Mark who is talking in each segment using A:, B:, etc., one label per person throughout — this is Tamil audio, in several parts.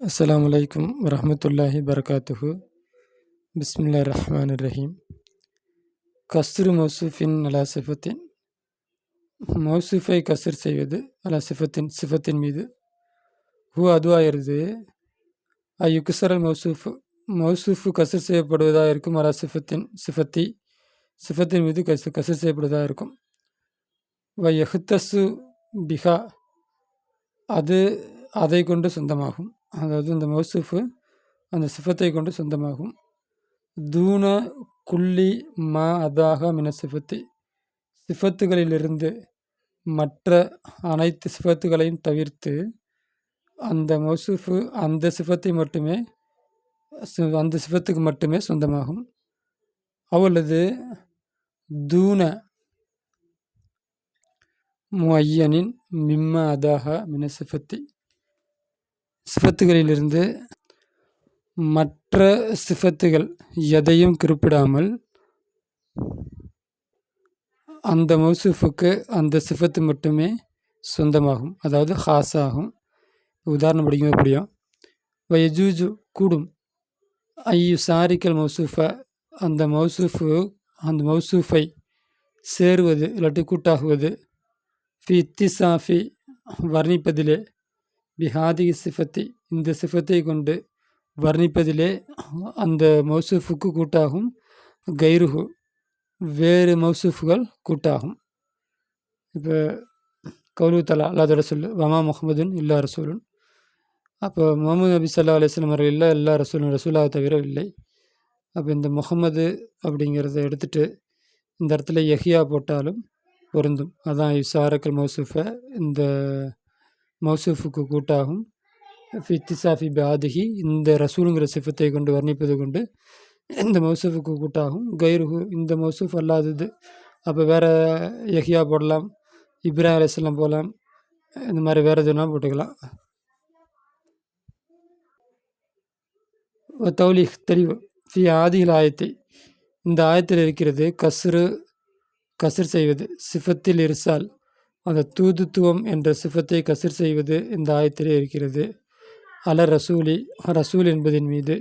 A: அஸ்ஸலாமு அலைக்கும் வரஹ்மத்துல்லாஹி பரகாத்துஹு. பிஸ்மில்லாஹிர் ரஹ்மானிர் ரஹீம். கஸ்ரு மௌசூஃபின் அலா சிஃபத்தின். மௌசூஃபை கஸ்ர் செய்வது அலா சிஃபத்தின் மீது. அதுவாயிருது யுக்சரல் மௌசூஃபு கஸ்ர் செய்யப்படுவதாக இருக்கும். அலா சிஃபத்தின் மீது கஸ்ர் செய்யப்படுவதாக இருக்கும். யஹ்தஸு பிஹா, அது அதை கொண்டு சொந்தமாகும். அதாவது இந்த மௌசூஃபு அந்த சிஃபத்தை கொண்டு சொந்தமாகும். தூன குல்லி மா அதாக மின சிஃபத்துகளிலிருந்து மற்ற அனைத்து சிஃபத்துகளையும் தவிர்த்து அந்த மௌசூஃபு அந்த சிஃபத்துக்கு மட்டுமே சொந்தமாகும். அவ்வளது தூன முஐயனின் மிம்ம அதாக மின சிஃபத்துகளிலிருந்து மற்ற சிஃபத்துகள் எதையும் குறிப்பிடாமல் அந்த மௌசூஃபுக்கு அந்த சிஃபத்து மட்டுமே சொந்தமாகும், அதாவது ஹாஸ் ஆகும். உதாரணம் படிக்கும் எப்படியும் வயஜூஜு கூடும் சாரிக்கல் மௌசூஃபை அந்த மௌசூஃபை சேருவது இல்லாட்டி கூட்டாகுவது ஃபி இத்திசாஃபி வர்ணிப்பதிலே பிஹாதி சிஃபத்தி இந்த சிஃபத்தை கொண்டு வர்ணிப்பதிலே அந்த மௌசூஃபுக்கு கூட்டாகும். கைருஹு வேறு மௌசூஃபுகள் கூட்டாகும். இப்போ கௌலு தலா அல்லாஹ் சொல்லு வமா முஹம்மதுன் இல்லா ரசூலுன். அப்போ முகமது நபி ஸல்லல்லாஹு அலைஹி வஸல்லம் அவர்கள் இல்லை, எல்லா ரசூலாக தவிர இல்லை. அப்போ இந்த முகமது அப்படிங்கிறத எடுத்துகிட்டு இந்த இடத்துல யஹ்யா போட்டாலும் பொருந்தும். அதான் யுசாரக்கல் மௌசூஃபை இந்த மௌசூஃபுக்கு கூட்டாகும். ஃபித்திசாஃபி பாதிகி இந்த ரசூலுங்கிற சிஃபத்தை கொண்டு வர்ணிப்பது கொண்டு இந்த மௌசூஃபுக்கு கூட்டாகும். கைருஹு இந்த மௌசூஃப் அல்லாதது. அப்போ வேறு யஹ்யா போடலாம், இப்ராஹிம் அலைஹிஸ்ஸலாம் போடலாம், இந்த மாதிரி வேறு எதுனா போட்டுக்கலாம். தௌலி தெளிவு ஃபி ஆதிகள் ஆயத்தை இந்த ஆயத்தில் இருக்கிறது கஸ்ர் செய்வது சிஃபத்தில் இருசால் அந்த தூதுத்துவம் என்ற சிஃபத்தை கஸ்ர் செய்வது இந்த ஆயத்திலே இருக்கிறது. அல ரசூல் என்பதின் மீது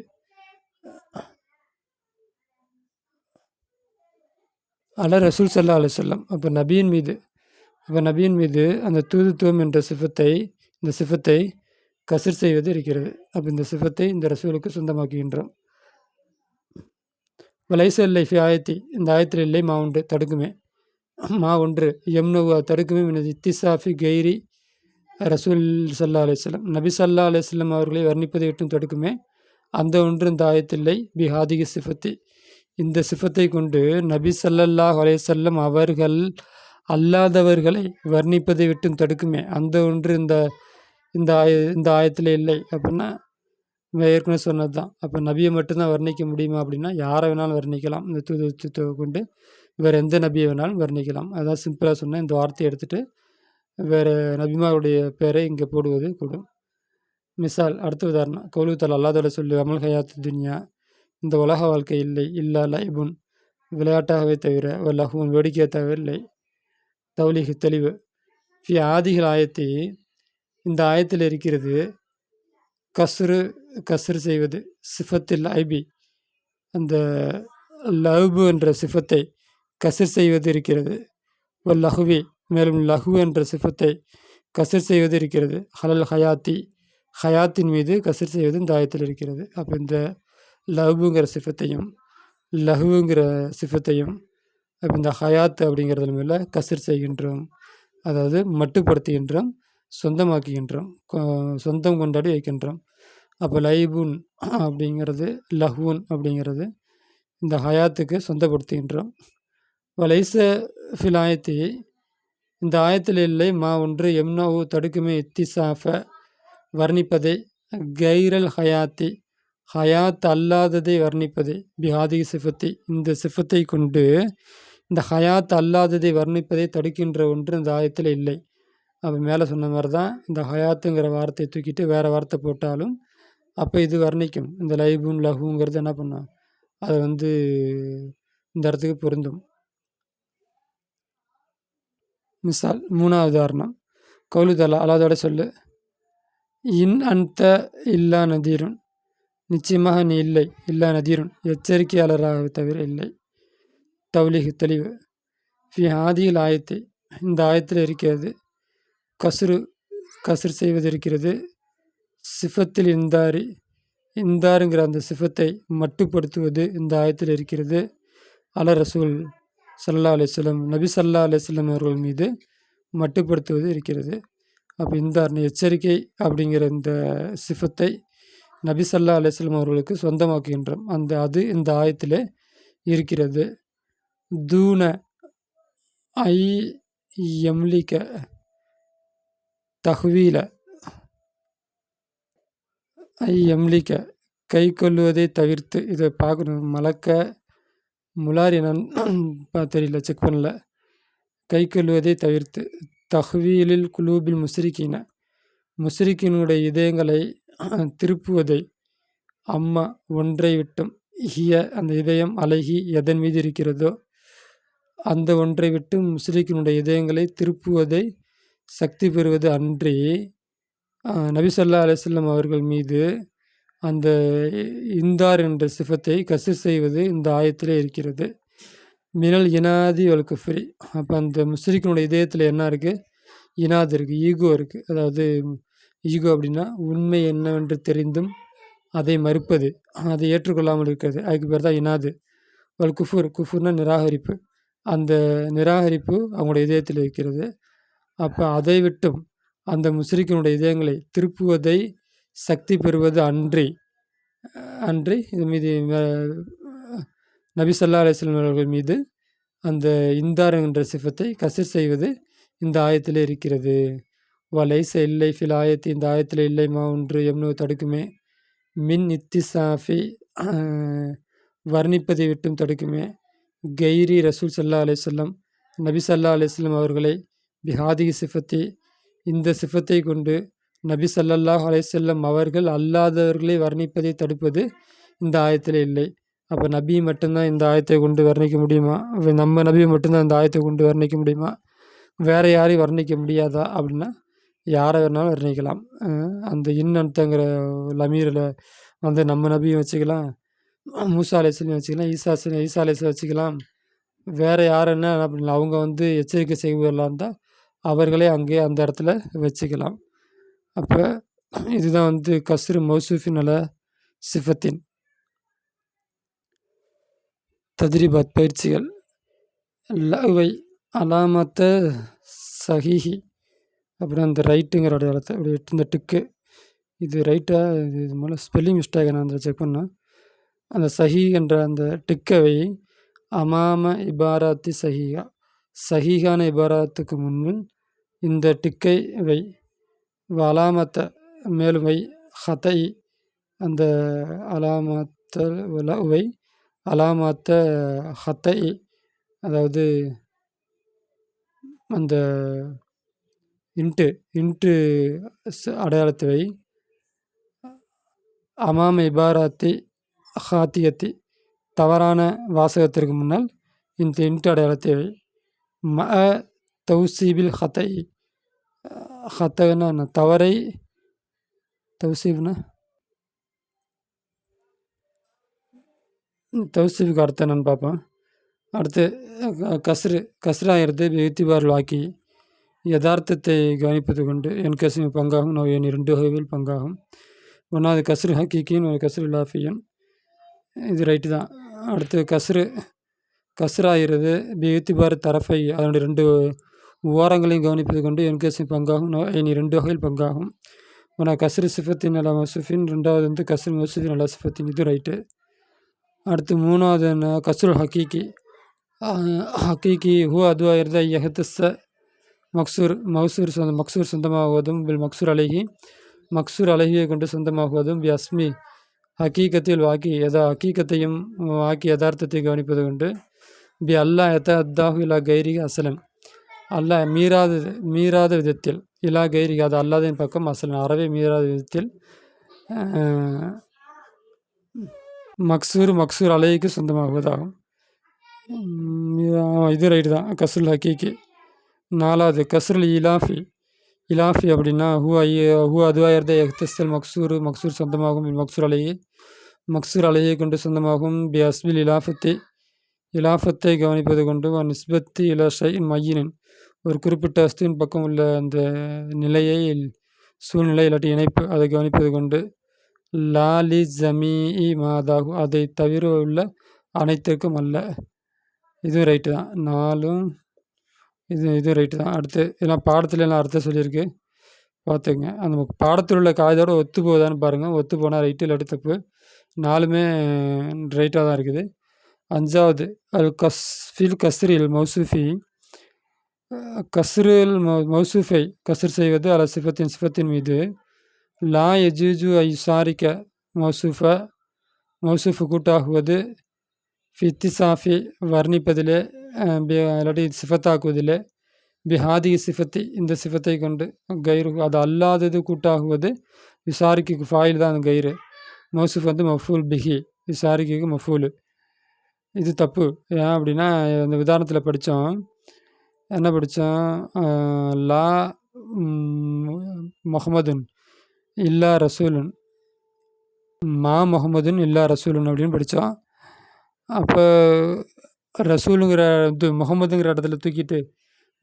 A: அல ரசூல் ஸல்லல்லாஹு அலைஹி வஸல்லம் அப்போ நபியின் மீது அந்த தூதுத்துவம் என்ற இந்த சிஃபத்தை கஸ்ர் செய்வது இருக்கிறது. அப்போ இந்த சிஃபத்தை இந்த ரசூலுக்கு சொந்தமாக்குகின்றோம். வலைச இல்லை ஃபி ஆயத்தி இந்த ஆயத்தில் இல்லை மா உண்டு தடுக்குமே ஒன்று எம்னவு தடுக்குமே மினது இத்திசாஃபி கைரி ரசூல் ஸல்லல்லாஹு அலைஹி வஸல்லம் நபி ஸல்லல்லாஹு அலைஹி வஸல்லம் அவர்களை வர்ணிப்பதை விட்டும் தடுக்குமே அந்த ஒன்று இந்த ஆயத்தில்லை. பிஹாதிகி சிஃபத்தி இந்த சிஃபத்தை கொண்டு நபி ஸல்லல்லாஹு அலைஹி வஸல்லம் அவர்கள் அல்லாதவர்களை வர்ணிப்பதை விட்டும் தடுக்குமே அந்த ஒன்று இந்த ஆயத்தில் இல்லை. அப்படின்னா ஏற்கனவே சொன்னது தான். அப்போ நபியை மட்டும்தான் வர்ணிக்க முடியுமா அப்படின்னா யாரை வேணாலும் வர்ணிக்கலாம். இந்த தூதுத்துவத்தை கொண்டு வேறு எந்த நபியை வேணாலும் வர்ணிக்கலாம். அதான் சிம்பிளாக சொன்னால் இந்த வார்த்தையை எடுத்துகிட்டு வேறு நபிமாருடைய பேரை இங்கே போடுவது கூடும். மிசால் அடுத்த உதாரணம் கௌலு தலா அல்லாஹ் சொல்லு அமல் ஹயாத்து துன்யா இந்த உலக வாழ்க்கை இல்லை இல்லா லைபுன் விளையாட்டாகவே தவிர ஒரு லஹுன் வேடிக்கையை தவிர இல்லை. தௌலிஹு தெளிவு ஃபி ஆதிகள் ஆயத்தை இந்த ஆயத்தில் இருக்கிறது கஸ்ரு செய்வது சிஃபத்தில் ஐபி அந்த லஹ்பு என்ற சிஃபத்தை கஸ்ர் செய்வது இருக்கிறது. ஒரு லஹுவி மேலும் லஹு என்ற சிஃபத்தை கஸ்ர் செய்வது இருக்கிறது. ஹலல் ஹயாத்தின் மீது கஸ்ர் செய்வது இந்த ஆயத்தில் இருக்கிறது. அப்போ இந்த லஹ்புங்கிற சிஃபத்தையும் லஹுங்கிற சிஃபத்தையும் அப்போ இந்த ஹயாத் அப்படிங்கிறது மேலே கஸ்ர் செய்கின்றோம், அதாவது மட்டுப்படுத்துகின்றோம், சொந்தமாக்குகின்றோம், சொந்தம் கொண்டாடி வைக்கின்றோம். அப்போ லைபுன் அப்படிங்கிறது லஹ்வுன் அப்படிங்கிறது இந்த ஹயாத்துக்கு சொந்தப்படுத்துகின்றோம். வலைச ஃபில் ஆயத்தி இந்த ஆயத்தில் இல்லை மா ஒன்று எம்னவு தடுக்குமே இத்திசாஃப வர்ணிப்பதை கைரல் ஹயாத் அல்லாததை வர்ணிப்பதை பிஹாதி சிஃபத்தி இந்த சிஃபத்தை கொண்டு இந்த ஹயாத் அல்லாததை வர்ணிப்பதை தடுக்கின்ற ஒன்று இந்த ஆயத்தில் இல்லை. அப்போ மேலே சொன்ன மாதிரி தான் இந்த ஹயாத்துங்கிற வார்த்தையை தூக்கிட்டு வேறு வார்த்தை போட்டாலும் அப்போ இது வர்ணிக்கும். இந்த லைபுன் லஹுங்கிறது என்ன பண்ணும், அதை இந்த இடத்துக்கு பொருந்தும். மிசால் மூணாவது உதாரணம் கௌலு தலா அல்லாஹ்வோட சொல்லு இன் அன்த இல்லா நதீருன், நிச்சயமாக நீ இல்லை, இல்லா நதீருன் எச்சரிக்கையாளராக தவிர இல்லை. தௌலிஹ் தெளிவு. ஃபி ஹாதியில் ஆயத்தை, இந்த ஆயத்தில் இருக்கிறது. கசுரு கசுர் செய்வது இருக்கிறது. சிஃபத்தில் இந்தாரி, இந்தாருங்கிற அந்த சிஃபத்தை மட்டுப்படுத்துவது இந்த ஆயத்தில் இருக்கிறது. அல ரசூல் சல்லா அலிஸ்லம், நபி சல்லா அலிஸ்லம் அவர்கள் மீது மட்டுப்படுத்துவது இருக்கிறது. அப்போ இந்தார் எச்சரிக்கை அப்படிங்கிற இந்த சிஃபத்தை நபி சல்லா அலிஸ்லம் அவர்களுக்கு சொந்தமாக்குகின்றோம். அது இந்த ஆயத்திலே இருக்கிறது. தூன ஐ எம்லிக்க தஹ்வீல, ஐ எம்லிக்க கை கொள்வதை தவிர்த்து, இதை பார்க்கணும். மலக்க முலாரி நான் தெரியல, செக் பண்ணல. கை கொள்வதை தவிர்த்து, தஹ்வீலில் குலூபில் முஸ்ரிக்கின, முஸ்ரிக்கினுடைய இதயங்களை திருப்புவதை, அம்மா ஒன்றை விட்டும், ஹிய அந்த இதயம், அழகி எதன் மீது இருக்கிறதோ அந்த ஒன்றை விட்டு முஸ்லிக்கினுடைய இதயங்களை திருப்புவதை சக்தி பெறுவது அன்றி, நபி ஸல்லல்லாஹு அலைஹி வஸல்லம் அவர்கள் மீது அந்த இந்தார் என்ற சிஃபத்தை கசர் செய்வது இந்த ஆயத்திலே இருக்கிறது. மினல் இனாதி வல் குஃப்ரி. அப்போ அந்த முஸ்லிக்கினுடைய இதயத்தில் என்ன இருக்குது? இனாது இருக்குது, ஈகோ இருக்குது. அதாவது ஈகோ அப்படின்னா உண்மை என்னவென்று தெரிந்தும் அதை மறுப்பது, அதை ஏற்றுக்கொள்ளாமல் இருக்கிறது. அதுக்கு பேர் தான் இனாது. வல் குஃபுர், குஃபுர்னா நிராகரிப்பு. அந்த நிராகரிப்பு அவங்களுடைய இதயத்தில் இருக்கிறது. அப்போ அதை விட்டும் அந்த முஸ்லிக்கினுடைய இதயங்களை திருப்புவதை சக்தி பெறுவது அன்றி இது மீது நபி ஸல்லல்லாஹு அலைஹி வஸல்லம் அவர்கள் மீது அந்த இந்தார் என்ற சிஃபத்தை கசர் செய்வது இந்த ஆயத்தில் இருக்கிறது. வலைச இல்லை ஃபில் ஆயத்து, இந்த ஆயத்தில் இல்லைமா ஒன்று எம்னு தடுக்குமே. மின் இத்திசாஃபி வர்ணிப்பதை விட்டும் தடுக்குமே. கைரி ரசூல் ஸல்லல்லாஹு அலைஹி வஸல்லம், நபி ஸல்லல்லாஹு அலைஹி வஸல்லம் அவர்களை பிஹாதிகி சிஃபத்தி, இந்த சிஃபத்தை கொண்டு நபி ஸல்லல்லாஹு அலைஹி வஸல்லம் அவர்கள் அல்லாதவர்களை வர்ணிப்பதை தடுப்பது இந்த ஆயத்தில் இல்லை. அப்போ நபி மட்டும்தான் இந்த ஆயத்தை கொண்டு வர்ணிக்க முடியுமா? நம்ம நபியை மட்டும்தான் இந்த ஆயத்தை கொண்டு வர்ணிக்க முடியுமா? வேறு யாரையும் வர்ணிக்க முடியாதா? அப்படின்னா யாரை வேணாலும் வர்ணிக்கலாம். அந்த இன்னங்கிற லமீரில் வந்து நம்ம நபியும் வச்சுக்கலாம், மூசா அலைஹிஸ்ஸலாம் வச்சுக்கலாம், ஈசா அலைஹிஸ்ஸலாம் வச்சுக்கலாம். வேறு யாருன்னா அப்படின்னா அவங்க வந்து எச்சரிக்கை செய்வதெல்லாம் இருந்தால் அவர்களே அங்கே அந்த இடத்துல வச்சுக்கலாம். அப்போ இதுதான் வந்து கஸ்ரு மௌசூஃபின் அல சிஃபத்தின். தத்ரிபாத் பயிற்சிகள். லவை அலாமத்த சஹிஹி, அப்புறம் அந்த ரைட்டுங்கிற இடத்த அப்படி இந்த டிக்கு, இது ரைட்டாக, இது மூலம் ஸ்பெல்லிங் மிஸ்டேக் நான் அந்த செக் பண்ணேன். அந்த சஹி என்ற அந்த டிக்கவை அமாம இபாராத்தி சஹிஹா, சஹிஹான இபாராத்துக்கு முன்னும் இந்த டிக்கை வை. அலாமத்த மேலும் வை. ஹத்தை அந்த அலாமத்த வை, அலாமத்த ஹத்தை அதாவது அந்த இன்ட்டு அடையாளத்தை வை. அமாம இபாராத்தி ஹாத்தியத்தி, தவறான வாசகத்திற்கு முன்னால் இந்த இன்ட்டு அடையாளத்தை வை. ம தௌசீபில் ஹத்தை, ஹத்தனா தவறை, தௌசீப்னா தௌசீபுக்கு அர்த்தம் என்னன்னு பார்ப்போம். அடுத்து கஸ்ராகிறது எழுத்திபார் வாக்கி, யதார்த்தத்தை கவனிப்பது கொண்டு என்கசிம் பங்காகும். நோயின் 2 வகையில் பங்காகும். ஒன்றாவது கஸ்ரு ஹக்கீக்கின், ஒரு கஸ்ரு லாஃபியன். இது ரைட்டு தான். அடுத்து கஸ்ராகிறது எழுத்திபார் தரஃபை, அதனுடைய 2 ஓரங்களையும் கவனிப்பது கொண்டு என்கசிம் பங்காகும். நோயின் 2 வகையில் பங்காகும். ஒன்றா கஸ்ரு சிஃபத்தின் அலா மௌசூஃபின், 2வது வந்து கஸ்ரு மௌசூஃபின் அலா சிஃபத்தின். இது ரைட்டு. அடுத்து 3வது என்ன? கஸ்ரு ஹக்கீக்கி. ஹக்கீக்கி ஹூ அதுவாகிறது யஹத்தஸ்ஸ மக்சூர் சொந்தமாகுவதும், பில் மக்சூர் அழகி, மக்சூர் அழகியை கொண்டு சொந்தமாகுவதும், பி அஸ்மி ஹக்கீக்கத்தில் வாக்கி, ஹக்கீக்கத்தையும் வாக்கி யதார்த்தத்தை கவனிப்பது கொண்டு, பி அல்லா அத்தாஹு இலா கைரி அசலன், அல்லாஹ் மீறாத விதத்தில், இலா கைரி அது அல்லாதின் பக்கம், அசலன் அறவே மீறாத விதத்தில், மக்சூர் அலைக்கு சொந்தமாகுவதாகும். இது ரைட்டு தான். கஸ்ருல் ஹக்கீக்கி. 4வது கஸ்ருல் இலாஃபி, இலாஃபி அப்படின்னா ஹூ அதுவாயிருந்த எக்தஸ்தல் மக்சூர் சொந்தமாகும் மக்சூர் அலையை கொண்டு சொந்தமாகும் பி அஸ்பில் இலாஃபத்தை கவனிப்பது கொண்டு நிஸ்பத்தி இலஷை மையினின் ஒரு குறிப்பிட்ட அஸ்துவின் பக்கம் உள்ள அந்த நிலையை சூழ்நிலை இல்லாட்டி இணைப்பு அதை கவனிப்பது கொண்டு லாலி ஜமீஇ மாதாகு அதை தவிர உள்ள அனைத்திற்கும் அல்ல. இதுவும் ரைட்டு தான். நாலும் இதுவும் ரைட்டு தான். அடுத்து இதெல்லாம் பாடத்துல எல்லாம் அர்த்தம் சொல்லியிருக்கு, பார்த்துங்க. அந்த பாடத்தில் உள்ள காய்தோட ஒத்து போகுதான்னு பாருங்கள். ஒத்து போனால் ரைட்டு, இல்லாட்டி தப்பு. நாலுமே ரைட்டாக தான் இருக்குது. அஞ்சாவது ஃபில் கஸ்ரில் மௌசூஃபி கஸ்ரில் மௌசூஃபை கஸ்ர் செய்வது அல சிஃபத்தின் மீது லா யஜூஜு ஐசாரிக்க மௌசூஃபு கூட்டாகுவது ஃபித்திசாஃபி வர்ணிப்பதிலே இல்லாட்டி சிஃபத்தாக்குவதிலே பிஹாதி சிஃபத்தி இந்த சிஃபத்தை கொண்டு கயிறு அது அல்லாதது கூட்டாகுவது விசாரிக்கு ஃபாயில் தான் அந்த கயிறு. மௌசூஃப் வந்து மஃபூல் பிஹி, விசாரிக்கு மஃபூல். இது தப்பு. ஏன் அப்படின்னா அந்த உதாரணத்தில் படித்தோம். என்ன படித்தோம்? லா முஹம்மதுன் இல்லா ரசூலுன், மா முஹம்மதுன் இல்லா ரசூலுன் அப்படின்னு படித்தோம். அப்போ ரசூலுங்கிற இது முகமதுங்கிற இடத்துல தூக்கிட்டு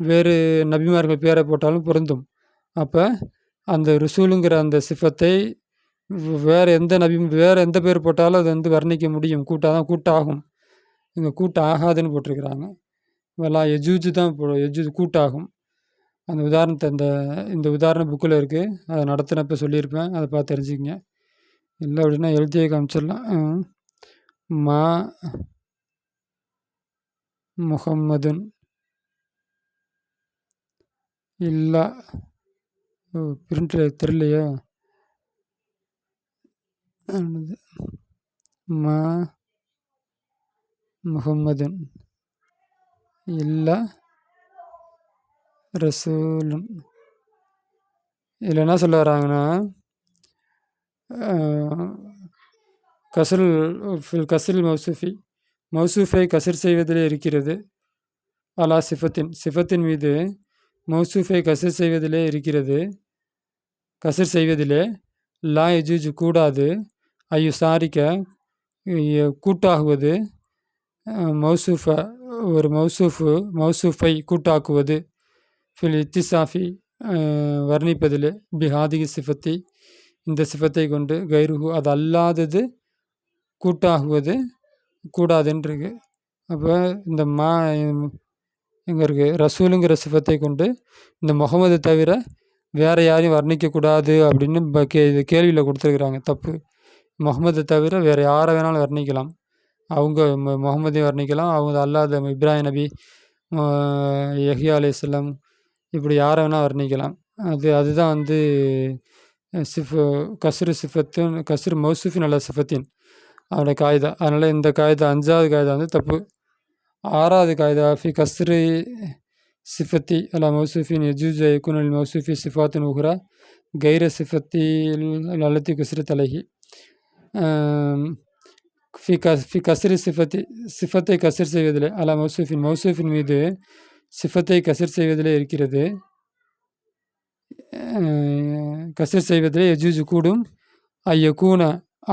A: வேறு நபிமார்கள் பேரை போட்டாலும் பொருந்தும். அப்போ அந்த ரசூலுங்கிற அந்த சிஃபத்தை வேறு எந்த பேர் போட்டாலும் அது வந்து வர்ணிக்க முடியும். கூட்டாகும். இங்கே கூட்டு ஆகாதுன்னு போட்டிருக்கிறாங்க. வலா எஜூஜு தான் எஜூஜு கூட்டாகும். அந்த உதாரணத்தை இந்த உதாரண புக்கில் இருக்குது. அதை நடத்தினப்போ சொல்லியிருப்பேன், அதை பார்த்து தெரிஞ்சுக்கங்க. இல்லை அப்படின்னா எழுதியே காமிச்சிடலாம். மா முஹம்மதுன் இல்லா பிரிண்டில் தெரியலையா? மா முஹம்மதுன் இல்லா ரசூலுன். இதில் என்ன சொல்ல வராங்கன்னா, கஸ்ரில் மௌசூஃபை கசர் செய்வதிலே இருக்கிறது. அலா சிஃபத்தின் மீது மௌசூஃபை கசர் செய்வதிலே லா யஜூஜு கூடாது ஐயு சாரிக்க கூட்டாகுவது மௌசூஃபை கூட்டாக்குவது ஃபில் இத்திசாஃபி வர்ணிப்பதிலே பிஹாதிகி சிஃபத்தி இந்த சிஃபத்தை கொண்டு கைருஹு அது அல்லாதது கூட்டாகுவது கூடாதுன்றிருக்கு. அப்போ இந்த எங்கே இருக்குது? ரசூலுங்கிற சிஃபத்தை கொண்டு இந்த முகமது தவிர வேறு யாரையும் வர்ணிக்கக்கூடாது அப்படின்னு இது கேள்வியில் கொடுத்துருக்குறாங்க. தப்பு. முகமது தவிர வேறு யாரை வேணாலும் வர்ணிக்கலாம். அவங்க முகமதையும் வர்ணிக்கலாம், அவங்க அல்லாத இப்ராஹிம் நபி, யஹ்யா அலைஹிஸ்ஸலாம், இப்படி யாரை வேணால் வர்ணிக்கலாம். அதுதான் வந்து கஸ்ரு மௌசூஃபின் அல்ல சிஃபத்தின் அவனோட காய்தா. அதனால் இந்த காய்தா 5வது காய்தா வந்து தப்பு. 6வது காய்தா ஃபி கஸ்ரி சிஃபத்தி அலா மௌசூஃபின் யஜூஜ யகுனல் மௌசூஃபி சிஃபாத்தின் உஹ்ரா கைர சிஃபத்தி அல்லத்தி குஸ்ரி தலஹி ஃபி கஸ்ரி சிஃபத்தை கசர் செய்வதில் அலா மௌசூஃபின் மீது சிஃபத்தை கசர் செய்வதிலே இருக்கிறது. கசர் செய்வதிலே யஜூஜு கூடும் ஐயக்கூன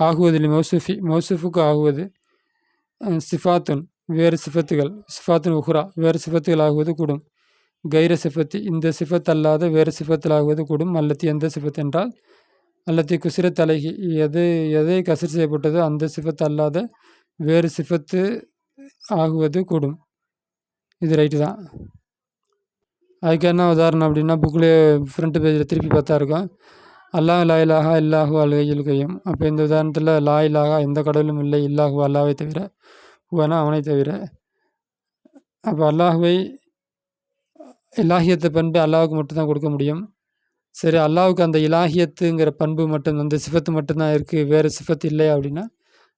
A: ஆகுவதில் மௌசூஃபுக்கு ஆகுவது சிஃபாத்துன் வேறு சிஃபாத்துன் உஹ்ரா வேறு சிஃபத்துகள் ஆகுவது கூடும். கைர சிஃபத்தி இந்த சிஃபத் அல்லாத வேறு சிஃபத்தில் ஆகுவது கூடும். அல்லத்தி எந்த சிஃபத் என்றால் அல்லத்தி குசிர தலைகி எதை கசர் செய்யப்பட்டதோ அந்த சிஃபத் அல்லாத வேறு சிஃபத்து ஆகுவது கூடும். இது ரைட்டு தான். அதுக்கு என்ன உதாரணம் அப்படின்னா புக்கில் ஃப்ரண்ட் பேஜில் திருப்பி பார்த்தா இருக்கும். அல்லாஹ் லா இலாஹா இல்லாஹு அல் கையும். அப்போ இந்த உதாரணத்தில் லா இலாஹா எந்த கடவுளும் இல்லை, இல்லாஹு அல்லாவை தவிர, ஹுவனா அவனை தவிர. அப்போ அல்லாஹுவை இலாஹியத்தை பண்பு அல்லாஹுக்கு மட்டும்தான் கொடுக்க முடியும். சரி, அல்லாஹுக்கு அந்த இலாஹியத்துங்கிற பண்பு மட்டும் அந்த சிஃபத்து மட்டும்தான் இருக்குது, வேறு சிஃபத்து இல்லை அப்படின்னா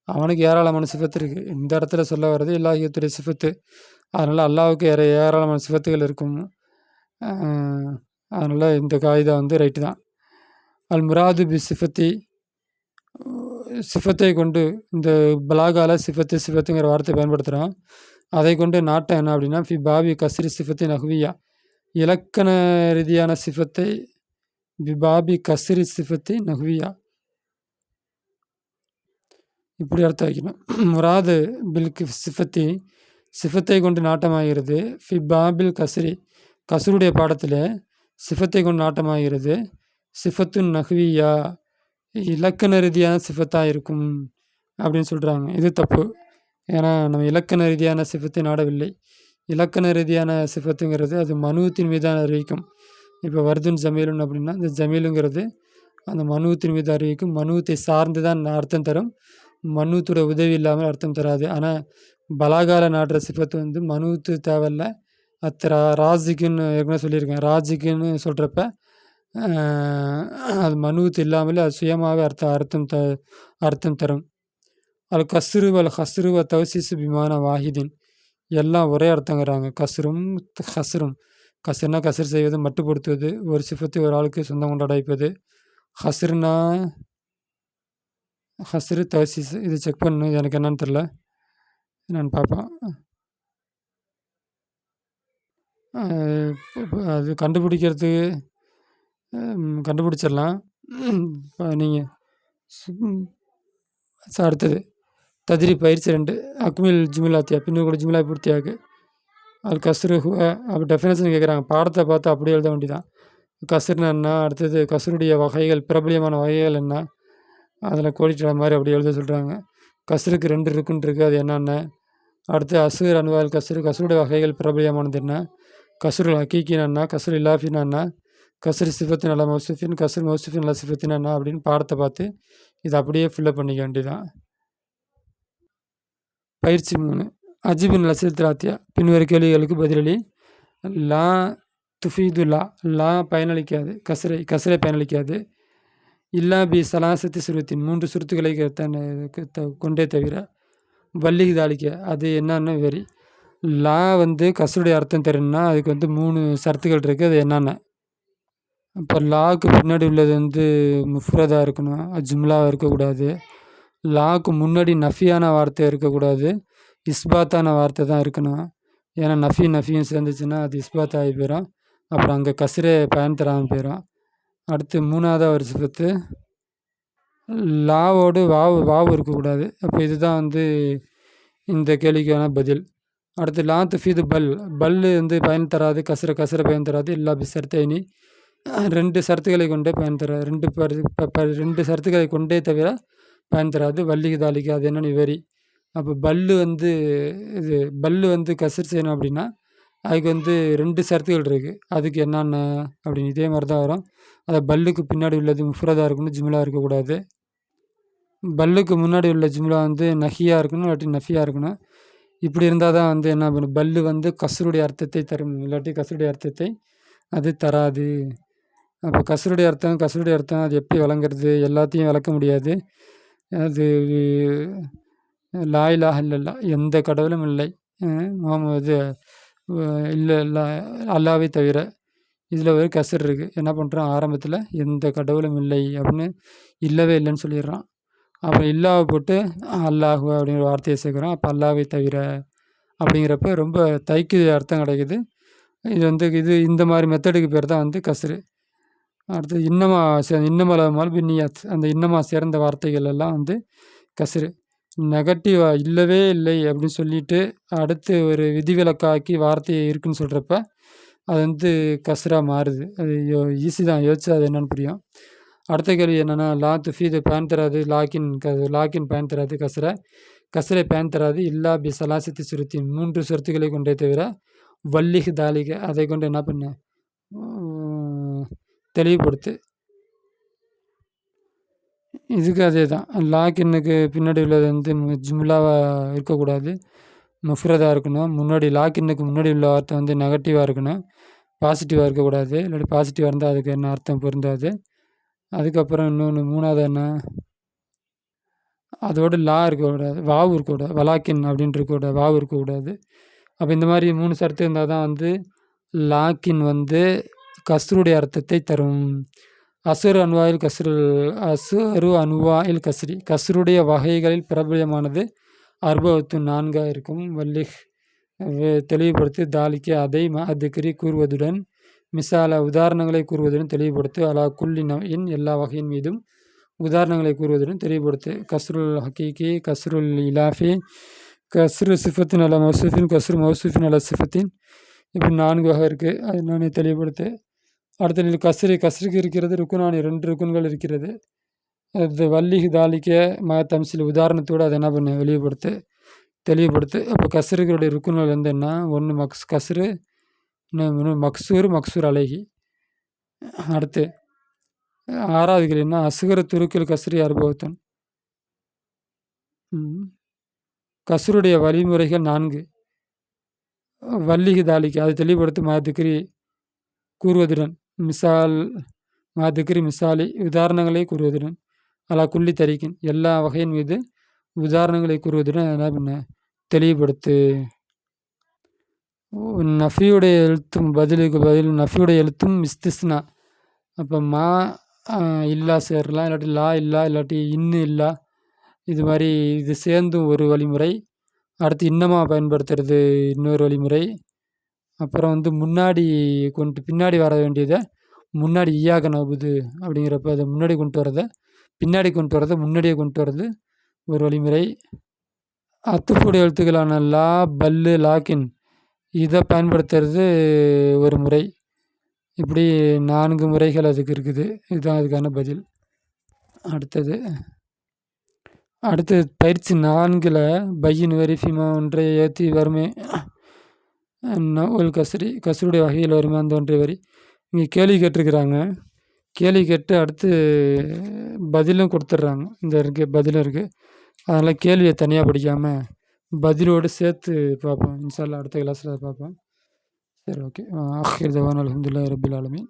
A: அவனுக்கு ஏராளமான சிஃபத்து இருக்குது. இந்த இடத்துல சொல்ல வர்றது இலாஹியத்துடைய சிஃபத்து. அதனால் அல்லாஹுக்கு ஏராளமான சிஃபத்துகள் இருக்கும். அதனால் இந்த காய்தா வந்து ரைட்டு தான். அல் முராது பி சிஃபத்தை கொண்டு இந்த பலாகால சிஃபத்துங்கிற வார்த்தை பயன்படுத்துகிறோம். அதை கொண்டு நாட்டம் என்ன அப்படின்னா ஃபி பாபி கஸ்ரி சிஃபத்தி நஹ்வியா இலக்கண ரீதியான சிஃபத்தை பிபாபி கஸ்ரி சிஃபத்தி நஹ்வியா. இப்படி அர்த்தம் வைக்கணும். முராது பில்கு சிஃபத்தி சிஃபத்தை கொண்டு நாட்டமாகிறது. ஃபிபாபில் கஸ்ரி கஸ்ருடைய பாடத்தில் சிஃபத்தை கொண்டு நாட்டமாகிறது. சிஃபத்துன் நஹ்வியா இலக்கண ரீதியான சிஃபத்தாக இருக்கும் அப்படின்னு சொல்கிறாங்க. இது தப்பு. ஏன்னா நம்ம இலக்கண ரீதியான சிஃபத்தை நாடவில்லை. இலக்கண ரீதியான சிஃபத்துங்கிறது அது மனுவத்தின் மீதான அறிவிக்கும். இப்போ வர்துன் ஜமீலுன் அப்படின்னா இந்த ஜமீலுங்கிறது அந்த மனுவத்தின் மீது அறிவிக்கும். மனுவத்தை சார்ந்து தான் அர்த்தம் தரும். மனுவத்தோட உதவி இல்லாமல் அர்த்தம் தராது. ஆனால் பலாகால நாடுற சிஃபத்து வந்து மனுவத்து தேவையில்ல. ராஜிக்குன்னு ஏற்கனவே சொல்லியிருக்கேன். ராஜிக்குன்னு சொல்கிறப்ப அது மனுவத்து இல்லாமலே அது சுயமாகவே அர்த்தம் தரும். அல் கஸ்ரு அல் ஹஸ்ரு வ தவசிசு பிமான வாஹிதின் எல்லாம் ஒரே அர்த்தங்கிறாங்க. கஸ்ரும் ஹஸ்ரும். கஸ்ருனா கஸ்ர் செய்வது, மட்டுப்படுத்துவது, ஒரு சிஃபத்தை ஒரு ஆளுக்கு சொந்தம் கொண்டாட வைப்பது. ஹஸ்ருனா ஹஸ்ரு தவசிஸ். இது செக் பண்ணணும். எனக்கு என்னன்னு தெரில, நான் பார்ப்பேன். அது கண்டுபிடிச்சிடலாம். நீங்கள் அடுத்தது ததிரி பயிற்சி 2 அக்மில் ஜுமிலாத்தியா பின்னர் கூட ஜுமிலா பூர்த்தியாகு. அது கஸ்ரு அப்போ டெஃபினேஷன் கேட்குறாங்க. பாடத்தை பார்த்து அப்படியே எழுத வேண்டியதான். கஸ்ருன்னா என்ன, அடுத்தது கஸ்ருடைய வகைகள், பிரபலியமான வகைகள் என்ன, அதில் கோடிட்ட மாதிரி அப்படி எழுத சொல்கிறாங்க. கஸ்ருக்கு 2 இருக்குன்னு இருக்குது, அது என்னென்ன. அடுத்து அசுர் அனுவால் கஸ்ரு கஸ்ருடைய வகைகள் பிரபலியமானது என்ன, கஸ்ருல் ஹக்கீக்கின் என்ன, கஸ்ரு இலாஃபின் என்ன, கஸ்ரு சிஃபத்தின் அல்ல மௌசுஃபின், கஸ்ரு மௌசுஃபின் அல்ல சிஃபத்தின் என்ன அப்படின்னு பாடத்தை பார்த்து இதை அப்படியே ஃபில்லப் பண்ணிக்க வேண்டியதான். பயிற்சி 3 அஜிபின் லசில் திராத்தியா பின்வரும் கேள்விகளுக்கு பதிலளி. லா துஃபீது லா பயனளிக்காது. கஸ்ரை பயனளிக்காது. இல்லா பி சலாசத்தி சுருத்தின் 3 சுருத்துக்களை கொண்டே தவிர. வள்ளிக்கு தாளிக்க அது என்னன்னு வெறி. லா வந்து கஸ்ருடைய அர்த்தம் தருன்னா அதுக்கு வந்து 3 சர்த்துகள் இருக்குது. அது என்னென்ன. இப்போ லாவுக்கு பின்னாடி உள்ளது வந்து முஃப்ரதாக இருக்கணும், ஜும்லாவாக இருக்கக்கூடாது. லாவுக்கு முன்னாடி நஃபியான வார்த்தை இருக்கக்கூடாது, இஸ்பாத்தான வார்த்தை தான் இருக்கணும். ஏன்னா நஃபியும் சேர்ந்துச்சுன்னா அது இஸ்பாத் ஆகி போயிடும். அப்புறம் அங்கே கஸ்ரே பயன் தராமல் போயிடும். அடுத்து 3ஆவதாக ஒரு சிஃபத்து லாவோடு வாவு இருக்கக்கூடாது. அப்போ இதுதான் வந்து இந்த கேள்விக்கான பதில். அடுத்து லா துஃபீது பல் வந்து பயன் தராது. கஸ்ர பயன் தராது. இல்லா பி சர்த்தைனி 2 சர்த்துக்களை கொண்டே பயன் தராது. 2 சர்த்துக்களை கொண்டே தவிர பயன் தராது. வள்ளிக்கு தாளிக்கு அது என்னன்னு வெறி. அப்போ பல்லு வந்து கஸ்ர் செய்யணும் அப்படின்னா அதுக்கு வந்து 2 சர்த்துகள் இருக்குது. அதுக்கு என்னென்ன அப்படின்னு இதே மாதிரி தான் வரும். அதை பல்லுக்கு பின்னாடி உள்ளது முஃப்ரதாக இருக்கணும், ஜும்லா இருக்கக்கூடாது. பல்லுக்கு முன்னாடி உள்ள ஜும்லா வந்து நஹியாக இருக்கணும், இல்லாட்டி நஃபியாக இருக்கணும். இப்படி இருந்தால் தான் வந்து என்ன பண்ணும், பல்லு வந்து கஸ்ருடைய அர்த்தத்தை தரும், இல்லாட்டி கஸ்ருடைய அர்த்தத்தை அது தராது. அப்போ கஸ்ருடைய அர்த்தம் அது எப்படி விளங்குறது, எல்லாத்தையும் விளக்க முடியாது. அது லா இலாஹ இல்லல்லாஹ் எந்த கடவுளும் இல்லை, முகமது இல்லை அல்லாவை தவிர. இதில் ஒரு கஸ்ர் இருக்குது. என்ன பண்ணுறான், ஆரம்பத்தில் எந்த கடவுளும் இல்லை அப்படின்னு இல்லவே இல்லைன்னு சொல்லிடுறான். அப்புறம் இல்லாவை போட்டு அல்லாஹு அப்படிங்கிற வார்த்தையை சேர்க்குறான். அப்போ அல்லாவை தவிர அப்படிங்கிறப்ப ரொம்ப தைக்கு அர்த்தம் கிடைக்குது. இது வந்து இந்த மாதிரி மெத்தடுக்கு பேர் தான் வந்து கஸ்ரு. அடுத்து இன்னமலமால் பின்னியாத் அந்த இன்னமா சேர்ந்த வார்த்தைகள் எல்லாம் வந்து கஸ்ரு. நெகட்டிவாக இல்லவே இல்லை அப்படின்னு சொல்லிட்டு அடுத்து ஒரு விதிவிலக்காக்கி வார்த்தையை இருக்குன்னு சொல்கிறப்ப அது வந்து கஸ்ராக மாறுது. அது ஈஸி தான், யோசிச்சு அது என்னென்னு புரியும். அடுத்த கேள்வி என்னென்னா, லா துஃபீது பயன் தராது, லாக்கின் பயன் தராது, கஸ்ரை பயன் தராது. இல்லா பி சலாசத்தி சுருத்தின் 3 சொருத்துக்களை கொண்டே தவிர. வள்ளிஹ் தாலிக அதை கொண்டு என்ன பண்ண தெளிவுபடுத்து. இதுக்கு அதே தான். லாக்கின்னுக்கு பின்னாடி உள்ளது வந்து ஜும்லாவாக இருக்கக்கூடாது, முஃப்ரதாக இருக்கணும். லாக்கின்னுக்கு முன்னாடி உள்ள வார்த்தை வந்து நெகட்டிவாக இருக்கணும், பாசிட்டிவாக இருக்கக்கூடாது. இல்லாட்டி பாசிட்டிவாக இருந்தால் அதுக்கு என்ன அர்த்தம் பொருந்தாது. அதுக்கப்புறம் இன்னொன்று 3ஆவது என்ன, அதோடு லா இருக்கக்கூடாது, வாவு இருக்கக்கூடாது, வலாக்கின் அப்படின்ட்டு இருக்கக்கூடாது, வாவு இருக்கக்கூடாது. அப்போ இந்த மாதிரி 3 சர்த்து இருந்தால் தான் வந்து லாக்கின் வந்து கஸ்ருடைய அர்த்தத்தை தரும். அசுரு அனுவாயில் கஸ்ரி கஸ்ருடைய வகைகளில் பிரபலமானது 64 இருக்கும். வள்ளிஹ் தெளிவுபடுத்தி தாலிக்கு அதை அதுக்கறி கூறுவதுடன் மிசால உதாரணங்களை கூறுவதுடன் தெளிவுபடுத்து. அலா குல்லி நவயின் எல்லா வகையின் மீதும் உதாரணங்களை கூறுவதுடன் தெளிவுபடுத்து. கஸ்ருல் ஹக்கீகி, கஸ்ருல் இலாஃபி, கஸ்ரு சிஃபத்தின் அல மௌசூஃபின், கஸ்ரு மௌசூஃபின் அல சிஃபத்தின், இப்படி 4 வகை இருக்குது. அது நானே தெளிவுபடுத்து. அடுத்த கஸ்ருக்கு இருக்கிறது ருக்குனானி, 2 ருக்குன்கள் இருக்கிறது. அது வள்ளிஹி தாலிக்க தம்சில் உதாரணத்தோடு அதை என்ன பண்ண தெளிவுபடுத்து. அப்போ கஸ்ருகளுடைய ருக்குன்கள் வந்து என்ன, ஒன்று கஸ்ரு, இன்னொன்று மக்சூர் அலைஹி. அடுத்து 6வது கேள்வின்னா அசுகர துருக்கில் கஸ்ரி அனுபவத்தன். கஸ்ருடைய வழிமுறைகள் 4. வள்ளிஹி தாலிக்கு அது தெளிவுபடுத்து. மாதிக்கிரி கூறுவதுடன் மிசாலி உதாரணங்களை கூறுவதுடன். அலா குல்லி தரிக்கின் எல்லா வகையின் மீது உதாரணங்களை கூறுவதுடன் என்ன பண்ண தெளிவுபடுத்து. நஃபியுடைய எழுத்தும் பதிலுக்கு பதில் நஃபியுடைய எழுத்தும் இஸ்திஸ்னா. அப்போ இல்லா சேரலாம், இல்லாட்டி லா இல்லா, இல்லாட்டி இல்லா, இது மாதிரி இது சேர்ந்தும் ஒரு வழிமுறை. அடுத்து இன்னமா பயன்படுத்துறது இன்னொரு வழிமுறை. அப்புறம் வந்து பின்னாடி வர வேண்டியதை முன்னாடி ஈயாக நபுது அப்படிங்கிறப்ப அதை முன்னாடி கொண்டு வரதை பின்னாடி கொண்டு வரதை முன்னாடியே கொண்டு வர்றது ஒரு வழிமுறை. அத்துப்புடைய எழுத்துக்களான லா, பல்லு, லாக்கின் இதை பயன்படுத்துறது ஒரு முறை. இப்படி 4 முறைகள் அதுக்கு இருக்குது. இதுதான் அதுக்கான பதில். அடுத்தது பயிற்சி 4ல் பையின் வெரிஃபிமா ஒன்றை ஏற்றி வருமே ஒரு கஸ்ருடைய வகையில் வருமே அந்த ஒன்றை வரி. இங்கே கேள்வி கேட்டிருக்கிறாங்க. கேள்வி கேட்டு அடுத்து பதிலும் கொடுத்துட்றாங்க. பதிலும் இருக்குது. அதனால் கேள்வியை தனியாக படிக்காமல் பதிலோடு சேர்த்து பார்ப்போம். இன்ஷா அல்லாஹ் அடுத்த கிளாஸில் பார்ப்போம். சரி, ஓகே. ஆஹிர் தவானா அல்ஹம்துலில்லாஹி ரப்பில் ஆலமீன்.